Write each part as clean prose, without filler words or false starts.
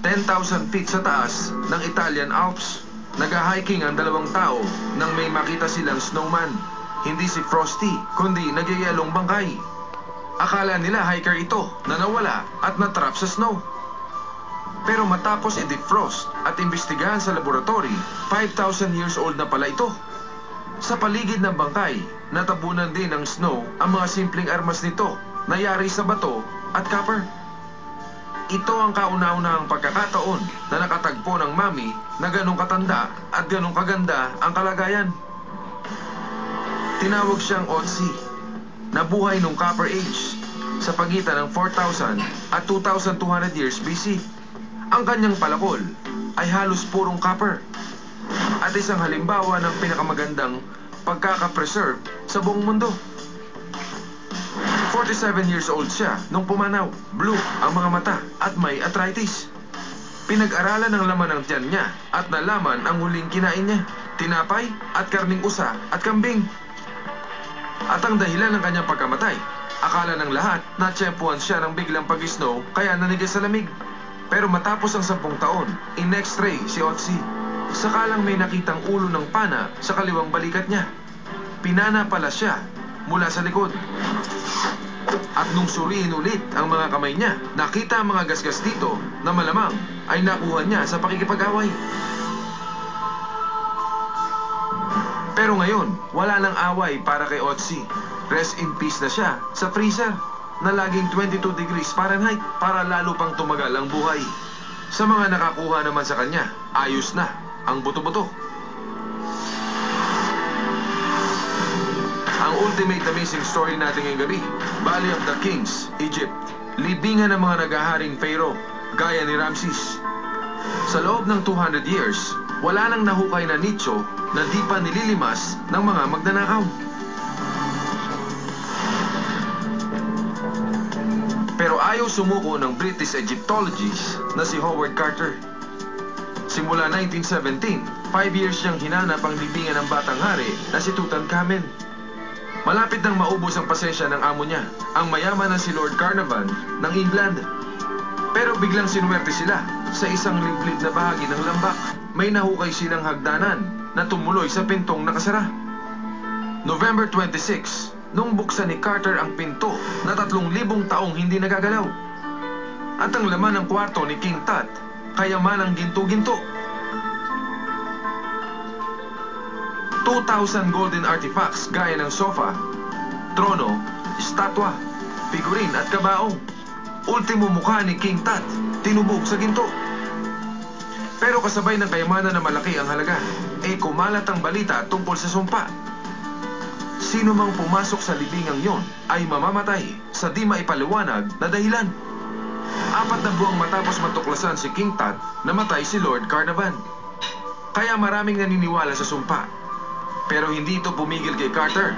10,000 feet sa taas ng Italian Alps. Nag-hiking ang dalawang tao nang may makita silang snowman. Hindi si Frosty, kundi nagyayalong bangkay. Akala nila hiker ito na nawala at natrap sa snow. Pero matapos i-defrost at imbestigahan sa laboratory, 5,000 years old na pala ito. Sa paligid ng bangkay, natabunan din ng snow ang mga simpleng armas nito na yari sa bato at copper. Ito ang kauna-unahang pagkakataon na nakatagpo ng mami na ganong katanda at ganong kaganda ang kalagayan. Tinawag siyang Otzi. Nabuhay nung Copper Age sa pagitan ng 4,000 at 2,200 years BC. Ang kanyang palakol ay halos purong copper at isang halimbawa ng pinakamagandang pagkakapreserve sa buong mundo. 47 years old siya nung pumanaw. Blue ang mga mata at may arthritis. Pinag-aralan ng laman ng tiyan niya at nalaman ang huling kinain niya: tinapay at karning usa at kambing. At ang dahilan ng kanyang pagkamatay, akala ng lahat na tsempuhan siya ng biglang pag-snow kaya nanigay sa lamig. Pero matapos ang 10 taon, in-x-ray si Otzi. Sakalang may nakitang ulo ng pana sa kaliwang balikat niya. Pinana pala siya mula sa likod. At nung suriin ulit ang mga kamay niya, nakita ang mga gasgas dito na malamang ay nakuha niya sa pakikipag-away. Pero ngayon, wala nang away para kay Otzi. Rest in peace na siya sa freezer na laging 22 degrees Fahrenheit para lalo pang tumagal ang buhay. Sa mga nakakuha naman sa kanya, ayos na ang buto-buto. Ang ultimate amazing story natin ngayong gabi, Valley of the Kings, Egypt. Libingan ng mga naghaharing Pharaoh, gaya ni Ramses. Sa loob ng 200 years, wala nang nahukay na nicho na di pa nililimas ng mga magnanakaw. Pero ayaw sumuko ng British Egyptologist na si Howard Carter. Simula 1917, 5 years siyang hinanap ang libingan ng batang hari na si Tutankhamen. Malapit nang maubos ang pasensya ng amo niya, ang mayaman na si Lord Carnarvon ng England. Pero biglang sinuwerte sila sa isang liblib na bahagi ng lambak. May nahukay silang hagdanan na tumuloy sa pintong nakasara. November 26, nung buksan ni Carter ang pinto na 3,000 taong hindi nagagalaw. At ang laman ng kwarto ni King Tut, kayamanang ginto-ginto. 2,000 golden artifacts gaya ng sofa, trono, estatwa, figurin at kabaong. Ultimo mukha ni King Tut, tinubog sa ginto. Pero kasabay ng kayamanan na malaki ang halaga, kumalat ang balita tungkol sa sumpa. Sino mang pumasok sa libingang yon ay mamamatay sa di maipaliwanag na dahilan. 4 na buwang matapos matuklasan si King Tut, namatay si Lord Carnarvon. Kaya maraming naniniwala sa sumpa. Pero hindi ito pumigil kay Carter.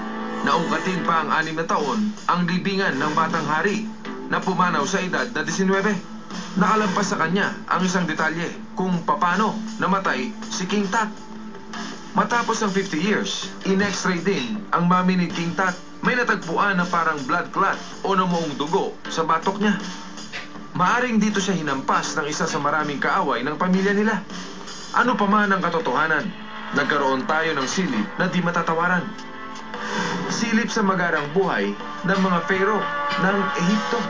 Naungkatin pa ang 6 na taon ang libingan ng batang hari na pumanaw sa edad na 19. Nakalampas sa kanya ang isang detalye kung paano namatay si King Tut. Matapos ang 50 years, in-x-ray din ang mami ni King Tut. May natagpuan na parang blood clot o namuong dugo sa batok niya. Maaring dito siya hinampas ng isa sa maraming kaaway ng pamilya nila. Ano pa man ang katotohanan, nagkaroon tayo ng silip na di matatawaran. Silip sa magarang buhay ng mga Pharaoh ng Ehipto.